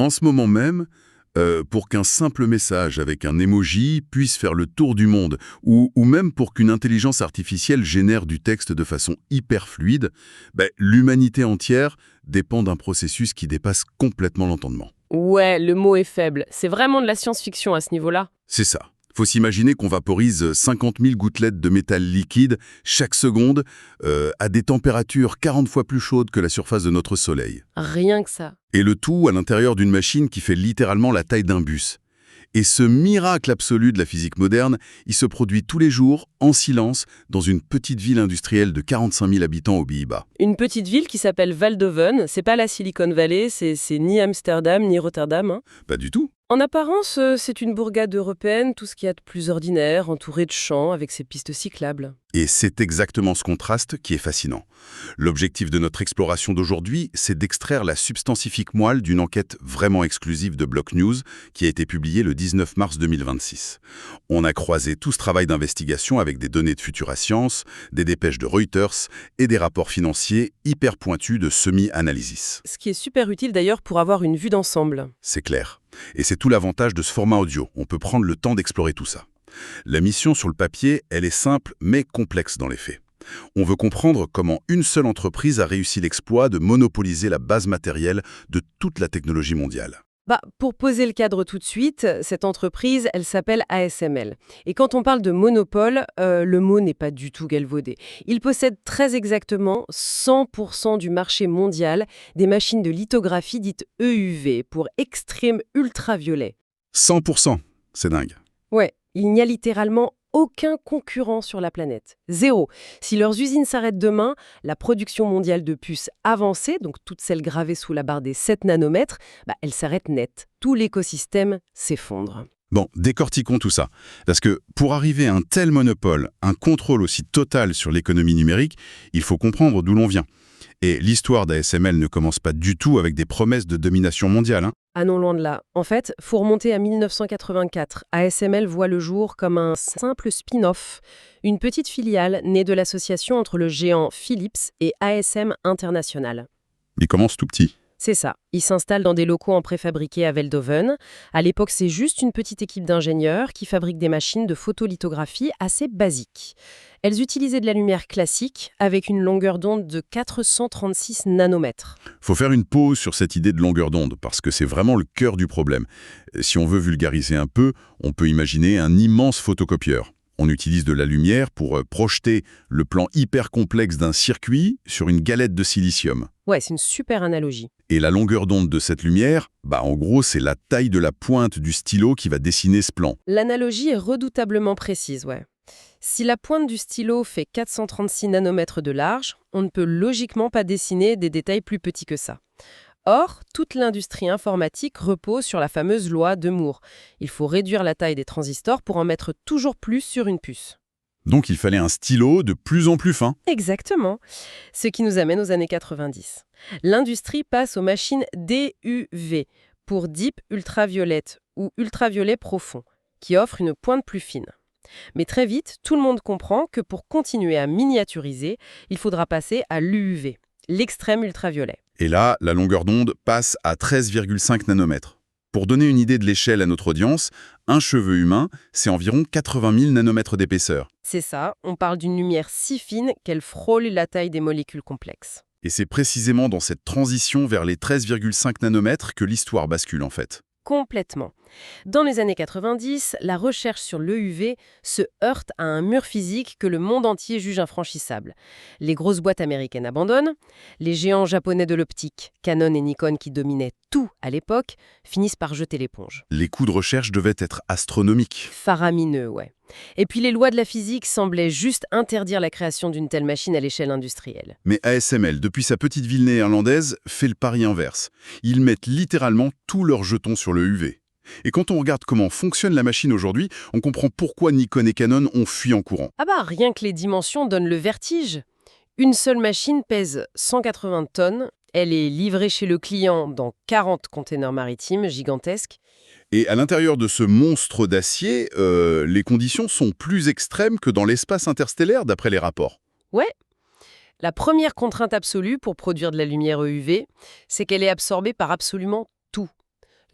En ce moment même, pour qu'un simple message avec un emoji puisse faire le tour du monde, ou même pour qu'une intelligence artificielle génère du texte de façon hyper fluide, l'humanité entière dépend d'un processus qui dépasse complètement l'entendement. Ouais, le mot est faible. C'est vraiment de la science-fiction à ce niveau-là. C'est ça. Faut s'imaginer qu'on vaporise 50 000 gouttelettes de métal liquide chaque seconde à des températures 40 fois plus chaudes que la surface de notre Soleil. Rien que ça. Et le tout à l'intérieur d'une machine qui fait littéralement la taille d'un bus. Et ce miracle absolu de la physique moderne, il se produit tous les jours, en silence, dans une petite ville industrielle de 45 000 habitants aux Pays-Bas. Une petite ville qui s'appelle Veldhoven, c'est pas la Silicon Valley, c'est ni Amsterdam ni Rotterdam. Hein. Pas du tout. En apparence, c'est une bourgade européenne, tout ce qu'il y a de plus ordinaire, entourée de champs, avec ses pistes cyclables. Et c'est exactement ce contraste qui est fascinant. L'objectif de notre exploration d'aujourd'hui, c'est d'extraire la substantifique moelle d'une enquête vraiment exclusive de Block News qui a été publiée le 19 mars 2026. On a croisé tout ce travail d'investigation avec des données de Futura Science, des dépêches de Reuters et des rapports financiers hyper pointus de Semi-Analysis. Ce qui est super utile d'ailleurs pour avoir une vue d'ensemble. C'est clair. Et c'est tout l'avantage de ce format audio. On peut prendre le temps d'explorer tout ça. La mission sur le papier, elle est simple mais complexe dans les faits. On veut comprendre comment une seule entreprise a réussi l'exploit de monopoliser la base matérielle de toute la technologie mondiale. Pour poser le cadre tout de suite, cette entreprise, elle s'appelle ASML. Et quand on parle de monopole, le mot n'est pas du tout galvaudé. Il possède très exactement 100% du marché mondial des machines de lithographie dites EUV, pour extrême ultraviolet. 100%, c'est dingue. Ouais, il n'y a littéralement aucun concurrent sur la planète. Zéro. Si leurs usines s'arrêtent demain, la production mondiale de puces avancées, donc toutes celles gravées sous la barre des 7 nanomètres, elle s'arrête net. Tout l'écosystème s'effondre. Bon, décortiquons tout ça. Parce que pour arriver à un tel monopole, un contrôle aussi total sur l'économie numérique, il faut comprendre d'où l'on vient. Et l'histoire d'ASML ne commence pas du tout avec des promesses de domination mondiale. Ah non, loin de là. En fait, faut remonter à 1984. ASML voit le jour comme un simple spin-off, une petite filiale née de l'association entre le géant Philips et ASM International. Il commence tout petit. C'est ça. Ils s'installent dans des locaux en préfabriqué à Veldhoven. À l'époque, c'est juste une petite équipe d'ingénieurs qui fabriquent des machines de photolithographie assez basiques. Elles utilisaient de la lumière classique avec une longueur d'onde de 436 nanomètres. Faut faire une pause sur cette idée de longueur d'onde, parce que c'est vraiment le cœur du problème. Si on veut vulgariser un peu, on peut imaginer un immense photocopieur. On utilise de la lumière pour projeter le plan hyper complexe d'un circuit sur une galette de silicium. Ouais, c'est une super analogie. Et la longueur d'onde de cette lumière, en gros, c'est la taille de la pointe du stylo qui va dessiner ce plan. L'analogie est redoutablement précise, ouais. Si la pointe du stylo fait 436 nanomètres de large, on ne peut logiquement pas dessiner des détails plus petits que ça. Or, toute l'industrie informatique repose sur la fameuse loi de Moore. Il faut réduire la taille des transistors pour en mettre toujours plus sur une puce. Donc il fallait un stylo de plus en plus fin. Exactement. Ce qui nous amène aux années 90. L'industrie passe aux machines DUV, pour Deep Ultraviolet ou Ultraviolet profond, qui offrent une pointe plus fine. Mais très vite, tout le monde comprend que pour continuer à miniaturiser, il faudra passer à l'UUV, l'extrême ultraviolet. Et là, la longueur d'onde passe à 13,5 nanomètres. Pour donner une idée de l'échelle à notre audience, un cheveu humain, c'est environ 80 000 nanomètres d'épaisseur. C'est ça, on parle d'une lumière si fine qu'elle frôle la taille des molécules complexes. Et c'est précisément dans cette transition vers les 13,5 nanomètres que l'histoire bascule en fait. Complètement. Dans les années 90, la recherche sur l'EUV se heurte à un mur physique que le monde entier juge infranchissable. Les grosses boîtes américaines abandonnent, les géants japonais de l'optique, Canon et Nikon qui dominaient tout à l'époque, finissent par jeter l'éponge. Les coûts de recherche devaient être astronomiques. Faramineux, ouais. Et puis les lois de la physique semblaient juste interdire la création d'une telle machine à l'échelle industrielle. Mais ASML, depuis sa petite ville néerlandaise, fait le pari inverse. Ils mettent littéralement tous leurs jetons sur le UV. Et quand on regarde comment fonctionne la machine aujourd'hui, on comprend pourquoi Nikon et Canon ont fui en courant. Rien que les dimensions donnent le vertige. Une seule machine pèse 180 tonnes, elle est livrée chez le client dans 40 containers maritimes gigantesques. Et à l'intérieur de ce monstre d'acier, les conditions sont plus extrêmes que dans l'espace interstellaire, d'après les rapports. Ouais. La première contrainte absolue pour produire de la lumière EUV, c'est qu'elle est absorbée par absolument tout.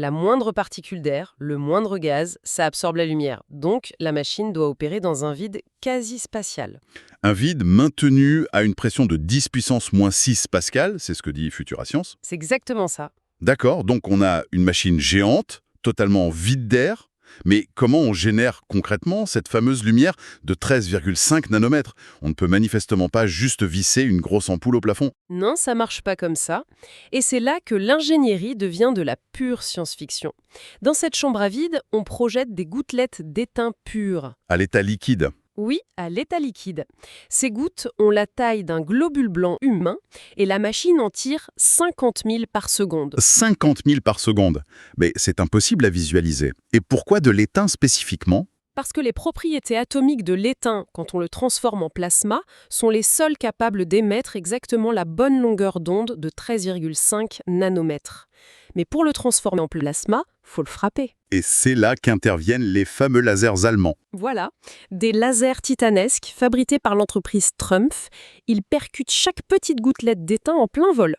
La moindre particule d'air, le moindre gaz, ça absorbe la lumière. Donc, la machine doit opérer dans un vide quasi spatial. Un vide maintenu à une pression de 10 puissance moins 6 pascal, c'est ce que dit Futura Science. C'est exactement ça. D'accord, donc on a une machine géante, totalement vide d'air. Mais comment on génère concrètement cette fameuse lumière de 13,5 nanomètres? On ne peut manifestement pas juste visser une grosse ampoule au plafond. Non, ça marche pas comme ça. Et c'est là que l'ingénierie devient de la pure science-fiction. Dans cette chambre à vide, on projette des gouttelettes d'étain pur. À l'état liquide. Oui, à l'état liquide. Ces gouttes ont la taille d'un globule blanc humain et la machine en tire 50 000 par seconde. 50 000 par seconde. Mais c'est impossible à visualiser. Et pourquoi de l'étain spécifiquement? Parce que les propriétés atomiques de l'étain, quand on le transforme en plasma, sont les seules capables d'émettre exactement la bonne longueur d'onde de 13,5 nanomètres. Mais pour le transformer en plasma, faut le frapper. Et c'est là qu'interviennent les fameux lasers allemands. Voilà, des lasers titanesques fabriqués par l'entreprise Trumpf. Ils percutent chaque petite gouttelette d'étain en plein vol.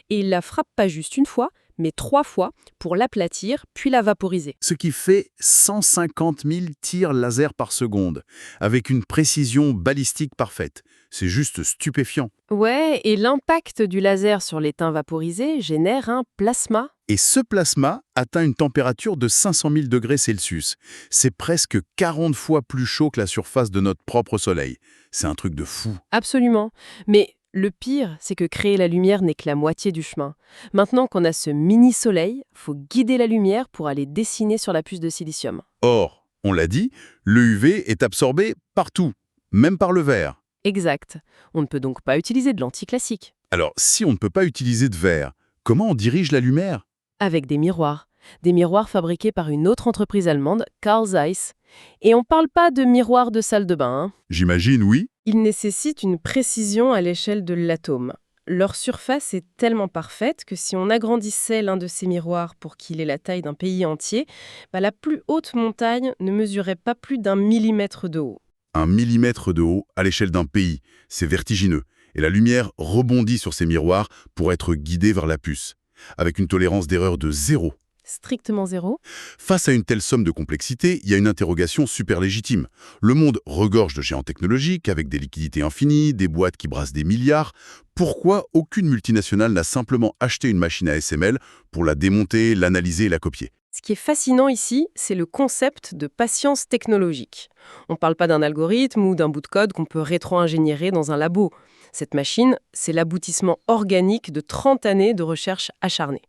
Et ils la frappent pas juste une fois, mais 3 fois pour l'aplatir, puis la vaporiser. Ce qui fait 150 000 tirs laser par seconde, avec une précision balistique parfaite. C'est juste stupéfiant. Ouais, et l'impact du laser sur l'étain vaporisé génère un plasma. Et ce plasma atteint une température de 500 000 degrés Celsius. C'est presque 40 fois plus chaud que la surface de notre propre Soleil. C'est un truc de fou. Absolument. Mais le pire, c'est que créer la lumière n'est que la moitié du chemin. Maintenant qu'on a ce mini-soleil, faut guider la lumière pour aller dessiner sur la puce de silicium. Or, on l'a dit, le UV est absorbé partout, même par le verre. Exact. On ne peut donc pas utiliser de lentilles classiques. Alors, si on ne peut pas utiliser de verre, comment on dirige la lumière? Avec des miroirs. Des miroirs fabriqués par une autre entreprise allemande, Carl Zeiss. Et on parle pas de miroirs de salle de bain, hein. J'imagine, oui. Ils nécessitent une précision à l'échelle de l'atome. Leur surface est tellement parfaite que si on agrandissait l'un de ces miroirs pour qu'il ait la taille d'un pays entier, la plus haute montagne ne mesurait pas plus d'1 millimètre de haut. 1 millimètre de haut à l'échelle d'un pays, c'est vertigineux. Et la lumière rebondit sur ces miroirs pour être guidée vers la puce, avec une tolérance d'erreur de 0. Strictement 0. Face à une telle somme de complexité, il y a une interrogation super légitime. Le monde regorge de géants technologiques, avec des liquidités infinies, des boîtes qui brassent des milliards. Pourquoi aucune multinationale n'a simplement acheté une machine à ASML pour la démonter, l'analyser et la copier? Ce qui est fascinant ici, c'est le concept de patience technologique. On ne parle pas d'un algorithme ou d'un bout de code qu'on peut rétro-ingénierer dans un labo. Cette machine, c'est l'aboutissement organique de 30 années de recherche acharnée.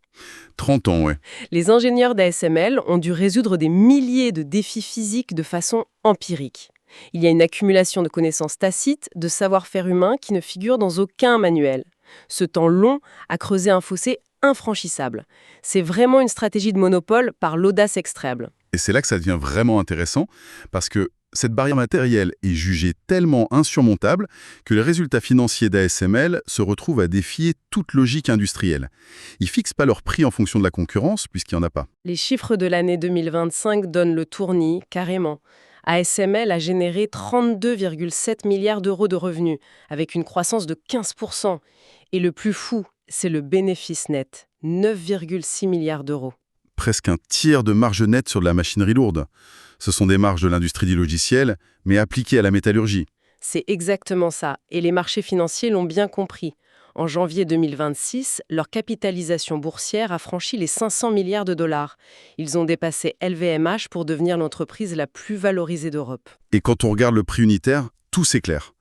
30 ans, ouais. Les ingénieurs d'ASML ont dû résoudre des milliers de défis physiques de façon empirique. Il y a une accumulation de connaissances tacites, de savoir-faire humain qui ne figure dans aucun manuel. Ce temps long a creusé un fossé infranchissable. C'est vraiment une stratégie de monopole par l'audace extrême. Et c'est là que ça devient vraiment intéressant, parce que cette barrière matérielle est jugée tellement insurmontable que les résultats financiers d'ASML se retrouvent à défier toute logique industrielle. Ils fixent pas leur prix en fonction de la concurrence, puisqu'il n'y en a pas. Les chiffres de l'année 2025 donnent le tournis, carrément. ASML a généré 32,7 milliards d'euros de revenus, avec une croissance de 15%. Et le plus fou, c'est le bénéfice net, 9,6 milliards d'euros. Presque un tiers de marge nette sur de la machinerie lourde. Ce sont des marges de l'industrie du logiciel, mais appliquées à la métallurgie. C'est exactement ça, et les marchés financiers l'ont bien compris. En janvier 2026, leur capitalisation boursière a franchi les 500 milliards de dollars. Ils ont dépassé LVMH pour devenir l'entreprise la plus valorisée d'Europe. Et quand on regarde le prix unitaire, tout s'éclaire.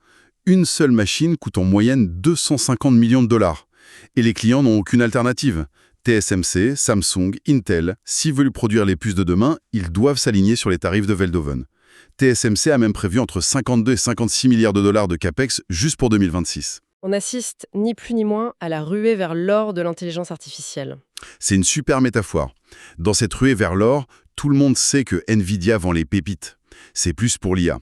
Une seule machine coûte en moyenne 250 millions de dollars. Et les clients n'ont aucune alternative. TSMC, Samsung, Intel, s'ils veulent produire les puces de demain, ils doivent s'aligner sur les tarifs de Veldhoven. TSMC a même prévu entre 52 et 56 milliards de dollars de capex juste pour 2026. On assiste ni plus ni moins à la ruée vers l'or de l'intelligence artificielle. C'est une super métaphore. Dans cette ruée vers l'or, tout le monde sait que Nvidia vend les pépites. C'est plus pour l'IA.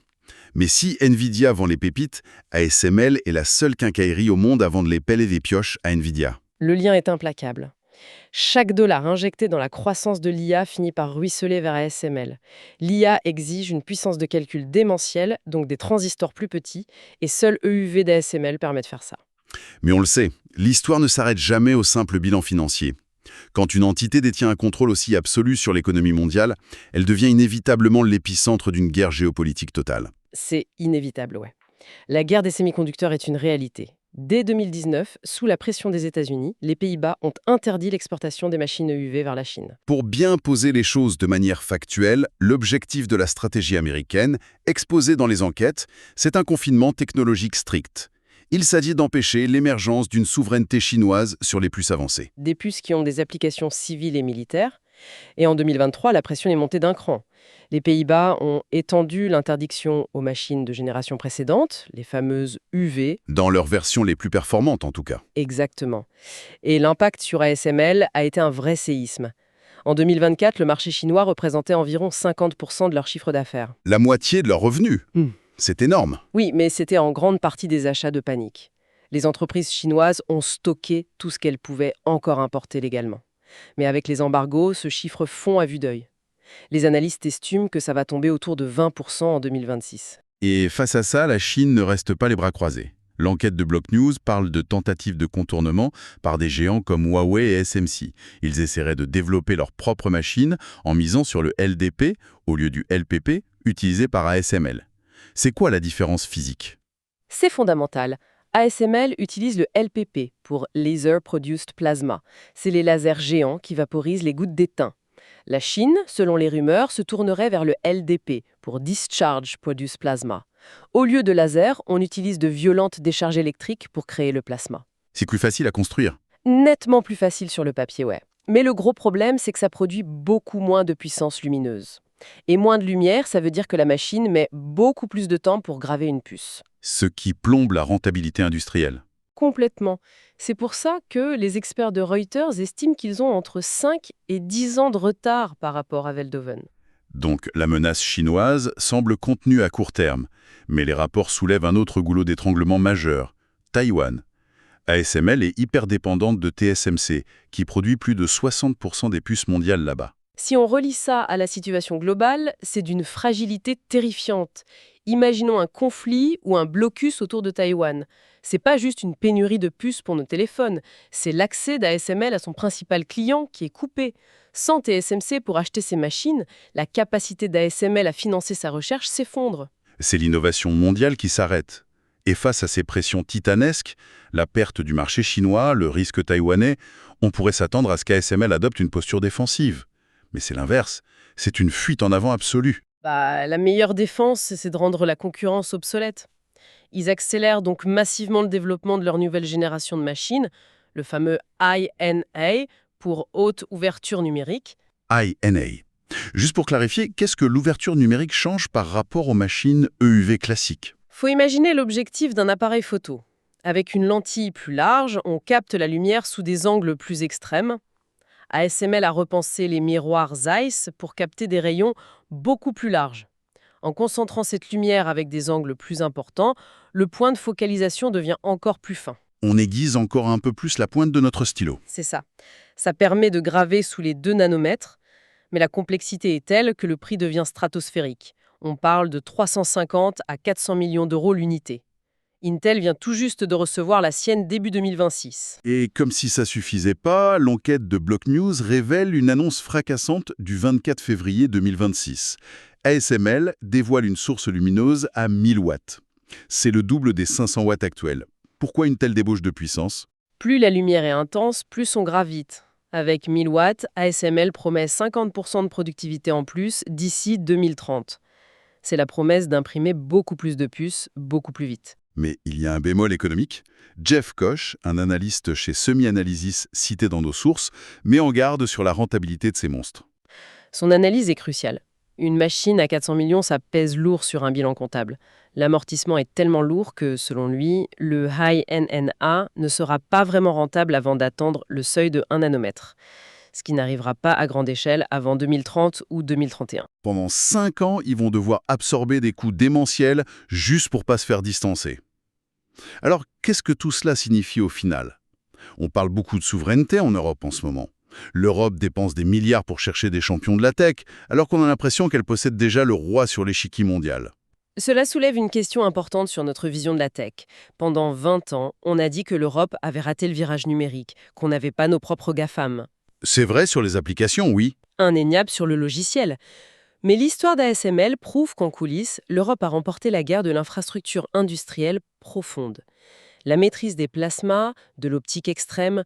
Mais si Nvidia vend les pépites, ASML est la seule quincaillerie au monde à vendre les pelles et les pioches à Nvidia. Le lien est implacable. Chaque dollar injecté dans la croissance de l'IA finit par ruisseler vers ASML. L'IA exige une puissance de calcul démentielle, donc des transistors plus petits, et seul EUV d'ASML permet de faire ça. Mais on le sait, l'histoire ne s'arrête jamais au simple bilan financier. Quand une entité détient un contrôle aussi absolu sur l'économie mondiale, elle devient inévitablement l'épicentre d'une guerre géopolitique totale. C'est inévitable, ouais. La guerre des semi-conducteurs est une réalité. Dès 2019, sous la pression des États-Unis, les Pays-Bas ont interdit l'exportation des machines EUV vers la Chine. Pour bien poser les choses de manière factuelle, l'objectif de la stratégie américaine, exposé dans les enquêtes, c'est un confinement technologique strict. Il s'agit d'empêcher l'émergence d'une souveraineté chinoise sur les puces avancées. Des puces qui ont des applications civiles et militaires. Et en 2023, la pression est montée d'un cran. Les Pays-Bas ont étendu l'interdiction aux machines de génération précédente, les fameuses UV. Dans leurs versions les plus performantes en tout cas. Exactement. Et l'impact sur ASML a été un vrai séisme. En 2024, le marché chinois représentait environ 50% de leur chiffre d'affaires. La moitié de leurs revenus. C'est énorme. Oui, mais c'était en grande partie des achats de panique. Les entreprises chinoises ont stocké tout ce qu'elles pouvaient encore importer légalement. Mais avec les embargos, ce chiffre fond à vue d'œil. Les analystes estiment que ça va tomber autour de 20% en 2026. Et face à ça, la Chine ne reste pas les bras croisés. L'enquête de Block News parle de tentatives de contournement par des géants comme Huawei et SMC. Ils essaieraient de développer leurs propres machines en misant sur le LDP au lieu du LPP utilisé par ASML. C'est quoi la différence physique? C'est fondamental. ASML utilise le LPP pour Laser Produced Plasma. C'est les lasers géants qui vaporisent les gouttes d'étain. La Chine, selon les rumeurs, se tournerait vers le LDP pour Discharge Produced Plasma. Au lieu de laser, on utilise de violentes décharges électriques pour créer le plasma. C'est plus facile à construire. Nettement plus facile sur le papier, ouais. Mais le gros problème, c'est que ça produit beaucoup moins de puissance lumineuse. Et moins de lumière, ça veut dire que la machine met beaucoup plus de temps pour graver une puce. Ce qui plombe la rentabilité industrielle. Complètement. C'est pour ça que les experts de Reuters estiment qu'ils ont entre 5 et 10 ans de retard par rapport à Veldhoven. Donc la menace chinoise semble contenue à court terme, mais les rapports soulèvent un autre goulot d'étranglement majeur, Taïwan. ASML est hyper dépendante de TSMC, qui produit plus de 60% des puces mondiales là-bas. Si on relie ça à la situation globale, c'est d'une fragilité terrifiante. Imaginons un conflit ou un blocus autour de Taïwan. C'est pas juste une pénurie de puces pour nos téléphones, c'est l'accès d'ASML à son principal client qui est coupé. Sans TSMC pour acheter ses machines, la capacité d'ASML à financer sa recherche s'effondre. C'est l'innovation mondiale qui s'arrête. Et face à ces pressions titanesques, la perte du marché chinois, le risque taïwanais, on pourrait s'attendre à ce qu'ASML adopte une posture défensive. Mais c'est l'inverse, c'est une fuite en avant absolue. La meilleure défense, c'est de rendre la concurrence obsolète. Ils accélèrent donc massivement le développement de leur nouvelle génération de machines, le fameux INA, pour haute ouverture numérique. INA. Juste pour clarifier, qu'est-ce que l'ouverture numérique change par rapport aux machines EUV classiques? Faut imaginer l'objectif d'un appareil photo. Avec une lentille plus large, on capte la lumière sous des angles plus extrêmes. ASML a repensé les miroirs Zeiss pour capter des rayons beaucoup plus larges. En concentrant cette lumière avec des angles plus importants, le point de focalisation devient encore plus fin. On aiguise encore un peu plus la pointe de notre stylo. C'est ça. Ça permet de graver sous les 2 nanomètres, mais la complexité est telle que le prix devient stratosphérique. On parle de 350 à 400 millions d'euros l'unité. Intel vient tout juste de recevoir la sienne début 2026. Et comme si ça suffisait pas, l'enquête de Block News révèle une annonce fracassante du 24 février 2026. ASML dévoile une source lumineuse à 1000 watts. C'est le double des 500 watts actuels. Pourquoi une telle débauche de puissance? Plus la lumière est intense, plus on gravite. Avec 1000 watts, ASML promet 50% de productivité en plus d'ici 2030. C'est la promesse d'imprimer beaucoup plus de puces, beaucoup plus vite. Mais il y a un bémol économique. Jeff Koch, un analyste chez Semi-Analysis cité dans nos sources, met en garde sur la rentabilité de ces monstres. Son analyse est cruciale. Une machine à 400 millions, ça pèse lourd sur un bilan comptable. L'amortissement est tellement lourd que, selon lui, le High NNA ne sera pas vraiment rentable avant d'atteindre le seuil de 1 nanomètre, ce qui n'arrivera pas à grande échelle avant 2030 ou 2031. Pendant 5 ans, ils vont devoir absorber des coûts démentiels juste pour pas se faire distancer. Alors, qu'est-ce que tout cela signifie au final? On parle beaucoup de souveraineté en Europe en ce moment. L'Europe dépense des milliards pour chercher des champions de la tech, alors qu'on a l'impression qu'elle possède déjà le roi sur l'échiquier mondial. Cela soulève une question importante sur notre vision de la tech. Pendant 20 ans, on a dit que l'Europe avait raté le virage numérique, qu'on n'avait pas nos propres GAFAM. C'est vrai sur les applications, oui. Indéniable sur le logiciel. Mais l'histoire d'ASML prouve qu'en coulisses, l'Europe a remporté la guerre de l'infrastructure industrielle profonde. La maîtrise des plasmas, de l'optique extrême,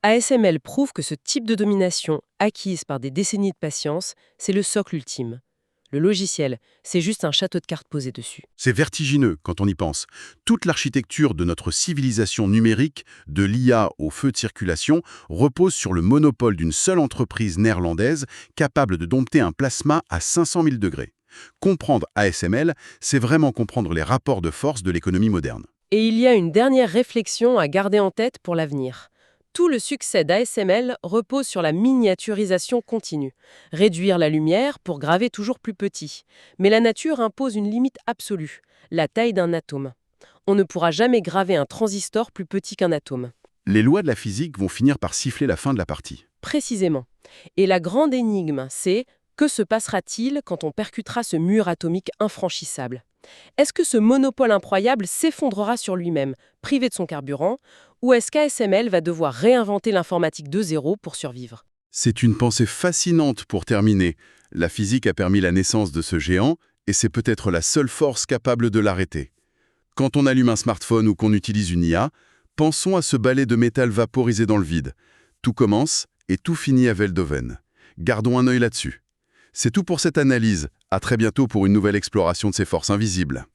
ASML prouve que ce type de domination, acquise par des décennies de patience, c'est le socle ultime. Le logiciel, c'est juste un château de cartes posé dessus. C'est vertigineux quand on y pense. Toute l'architecture de notre civilisation numérique, de l'IA au feu de circulation, repose sur le monopole d'une seule entreprise néerlandaise capable de dompter un plasma à 500 000 degrés. Comprendre ASML, c'est vraiment comprendre les rapports de force de l'économie moderne. Et il y a une dernière réflexion à garder en tête pour l'avenir. Tout le succès d'ASML repose sur la miniaturisation continue. Réduire la lumière pour graver toujours plus petit. Mais la nature impose une limite absolue, la taille d'un atome. On ne pourra jamais graver un transistor plus petit qu'un atome. Les lois de la physique vont finir par siffler la fin de la partie. Précisément. Et la grande énigme, c'est que se passera-t-il quand on percutera ce mur atomique infranchissable? Est-ce que ce monopole incroyable s'effondrera sur lui-même, privé de son carburant, ou est-ce qu'ASML va devoir réinventer l'informatique de zéro pour survivre? C'est une pensée fascinante pour terminer. La physique a permis la naissance de ce géant, et c'est peut-être la seule force capable de l'arrêter. Quand on allume un smartphone ou qu'on utilise une IA, pensons à ce balai de métal vaporisé dans le vide. Tout commence et tout finit à Veldhoven. Gardons un œil là-dessus. C'est tout pour cette analyse. À très bientôt pour une nouvelle exploration de ces forces invisibles.